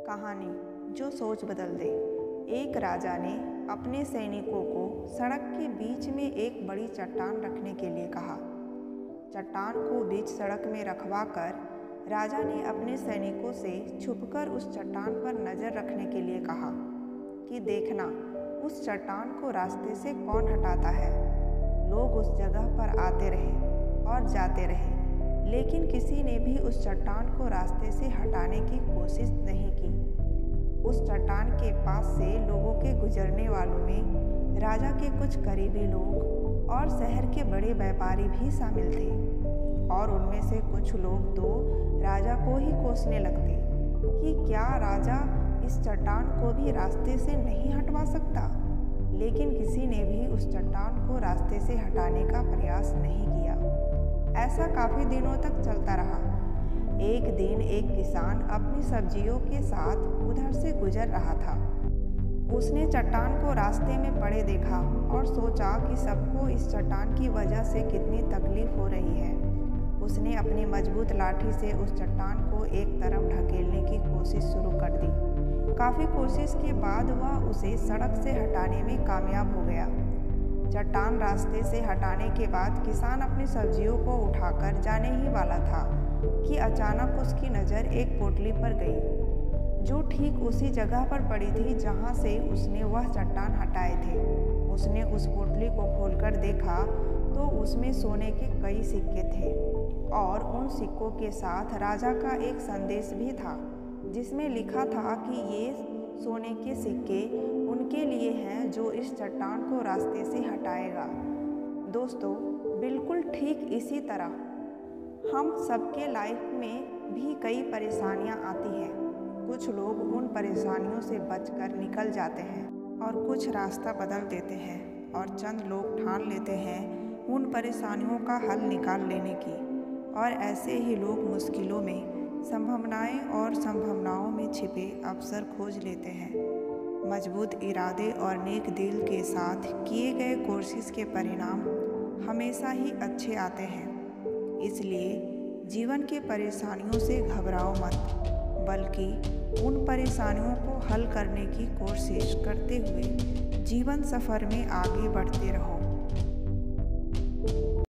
कहानी जो सोच बदल दे। एक राजा ने अपने सैनिकों को सड़क के बीच में एक बड़ी चट्टान रखने के लिए कहा। चट्टान को बीच सड़क में रखवाकर राजा ने अपने सैनिकों से छुपकर उस चट्टान पर नज़र रखने के लिए कहा कि देखना उस चट्टान को रास्ते से कौन हटाता है। लोग उस जगह पर आते रहे और जाते रहे, लेकिन किसी ने भी उस चट्टान को रास्ते से हटाने की कोशिश नहीं की। उस चट्टान के पास से लोगों के गुजरने वालों में राजा के कुछ करीबी लोग और शहर के बड़े व्यापारी भी शामिल थे, और उनमें से कुछ लोग तो राजा को ही कोसने लगते कि क्या राजा इस चट्टान को भी रास्ते से नहीं हटवा सकता। लेकिन किसी ने भी उस चट्टान को रास्ते से हटाने का प्रयास नहीं किया। ऐसा काफ़ी दिनों तक चलता रहा। एक दिन एक किसान अपनी सब्जियों के साथ उधर से गुजर रहा था। उसने चट्टान को रास्ते में पड़े देखा और सोचा कि सबको इस चट्टान की वजह से कितनी तकलीफ हो रही है। उसने अपनी मजबूत लाठी से उस चट्टान को एक तरफ ढकेलने की कोशिश शुरू कर दी। काफ़ी कोशिश के बाद वह उसे सड़क से हटाने में कामयाब हो गया। चट्टान रास्ते से हटाने के बाद किसान अपनी सब्जियों को उठाकर जाने ही वाला था कि अचानक उसकी नज़र एक पोटली पर गई, जो ठीक उसी जगह पर पड़ी थी जहां से उसने वह चट्टान हटाए थे। उसने उस पोटली को खोलकर देखा तो उसमें सोने के कई सिक्के थे, और उन सिक्कों के साथ राजा का एक संदेश भी था, जिसमें लिखा था कि ये सोने के सिक्के उनके लिए हैं जो इस चट्टान को रास्ते से हटाएगा। दोस्तों, बिल्कुल ठीक इसी तरह हम सबके लाइफ में भी कई परेशानियां आती हैं। कुछ लोग उन परेशानियों से बचकर निकल जाते हैं और कुछ रास्ता बदल देते हैं, और चंद लोग ठान लेते हैं उन परेशानियों का हल निकाल लेने की, और ऐसे ही लोग मुश्किलों में संभावनाएं और संभावनाओं में छिपे अवसर खोज लेते हैं। मजबूत इरादे और नेक दिल के साथ किए गए कोशिश के परिणाम हमेशा ही अच्छे आते हैं। इसलिए जीवन के परेशानियों से घबराओ मत, बल्कि उन परेशानियों को हल करने की कोशिश करते हुए जीवन सफ़र में आगे बढ़ते रहो।